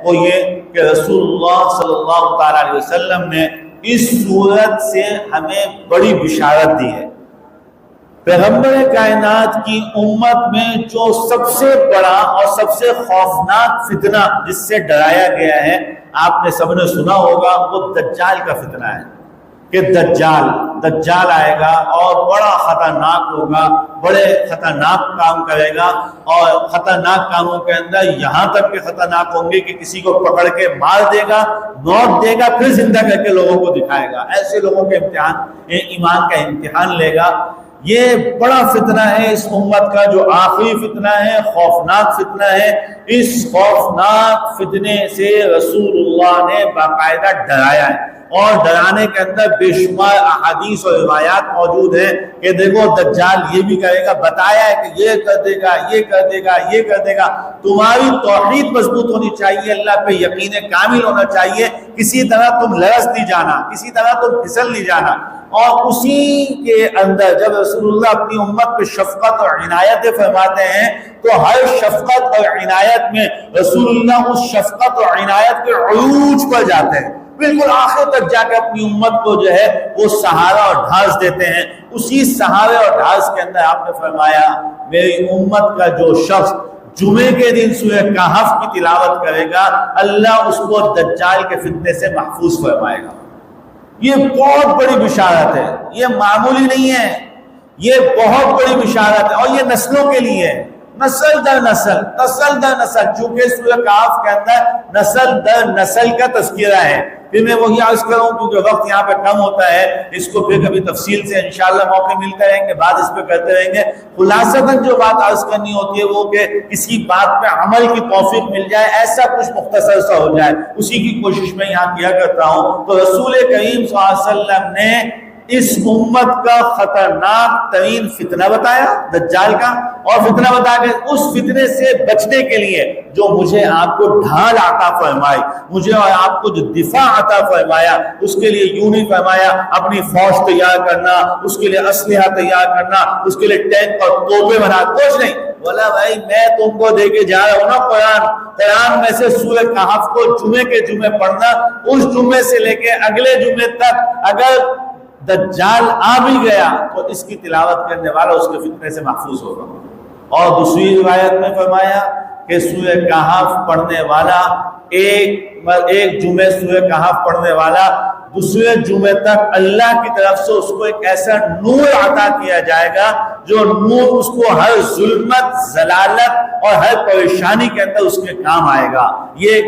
وہ یہ کہ رسول اللہ صلی اللہ تعالیٰ علیہ وسلم نے اس صورت سے ہمیں بڑی بشارت دی ہے۔ پیغمبر کائنات کی امت میں جو سب سے بڑا اور سب سے خوفناک فتنہ جس سے ڈرایا گیا ہے، آپ نے سب نے سنا ہوگا، وہ دجال کا فتنہ ہے کہ دجال آئے گا اور بڑا خطرناک ہوگا، بڑے خطرناک کام کرے گا، اور خطرناک کاموں کے اندر یہاں تک کہ خطرناک ہوں گے کہ کسی کو پکڑ کے مار دے گا، موت دے گا، پھر زندہ کر کے لوگوں کو دکھائے گا۔ ایسے لوگوں کے ایمان کا امتحان لے گا۔ یہ بڑا فتنہ ہے اس امت کا، جو آخری فتنہ ہے، خوفناک فتنہ ہے۔ اس خوفناک فتنے سے رسول اللہ نے باقاعدہ ڈرایا ہے، اور ڈرانے کے اندر بے شمار احادیث اور روایات موجود ہیں کہ دیکھو دجال یہ بھی کرے گا، بتایا ہے کہ یہ کر دے گا، یہ کر دے گا، یہ کر دے گا۔ تمہاری توحید مضبوط ہونی چاہیے، اللہ پہ یقین کامل ہونا چاہیے، کسی طرح تم لرز نہیں جانا، کسی طرح تم پھسل نہیں جانا۔ اور اسی کے اندر جب رسول اللہ اپنی امت پہ شفقت اور عنایت فرماتے ہیں تو ہر شفقت اور عنایت میں رسول اللہ اس شفقت اور عنایت کے عروج پر جاتے ہیں، بالکل آخر تک جا کے اپنی امت کو جو ہے وہ سہارا اور ڈھانس دیتے ہیں۔ اسی سہارے اور ڈھانس کے اندر آپ نے فرمایا میری امت کا جو شخص جمعے کے دن سورہ کہف کی تلاوت کرے گا، اللہ اس کو دجال کے فتنے سے محفوظ فرمائے گا۔ یہ بہت بڑی بشارت ہے، یہ معمولی نہیں ہے، یہ بہت بڑی بشارت ہے، اور یہ نسلوں کے لیے ہے، نسل در نسل، چونکہ سورہ کہف کے اندر نسل در نسل کا تذکرہ ہے۔ پھر میں وہی عرض کروں کیونکہ وقت یہاں پہ کم ہوتا ہے، اس کو پھر کبھی تفصیل سے انشاءاللہ موقع ملتے رہیں گے، بات اس پہ کرتے رہیں گے۔ خلاصتاً جو بات عرض کرنی ہوتی ہے وہ کہ کسی بات پہ عمل کی توفیق مل جائے، ایسا کچھ مختصر سا ہو جائے، اسی کی کوشش میں یہاں کیا کرتا ہوں۔ تو رسول کریم صلی اللہ علیہ وسلم نے اس امت کا خطرناک ترین فتنہ بتایا دجال کا، اور فتنہ بتا کے اس فتنے سے بچنے کے لیے جو مجھے آپ کو ڈھال عطا فرمائی، مجھے اور آپ کو جو دفاع عطا فرمایا، اس کے لیے یوں نہیں فرمایا اپنی فوج تیار کرنا، اس کے لیے اسلحہ تیار کرنا، اس کے لیے ٹینک اور توپے بنا، کچھ نہیں بولا بھائی میں تم کو دے کے جا رہا ہوں نا قرآن میں سے سورہ کہف کو جمعے کے جمعے پڑھنا، اس جمعے سے لے کے اگلے جمعے تک اگر دجال آ بھی گیا تو اس کی تلاوت کرنے والا اس کے فتنے سے محفوظ ہوگا۔ اور دوسری روایت میں فرمایا کہ سورہ کہف پڑھنے والا ایک جمعے سورہ کہف پڑھنے والا دوسرے جمعے تک اللہ کی طرف سے اس کو ایک ایسا نور عطا کیا جائے گا جو نور اس کو ہر ظلمت، ضلالت اور ہر پریشانی کے اندر اس کے کام آئے گا۔ یہ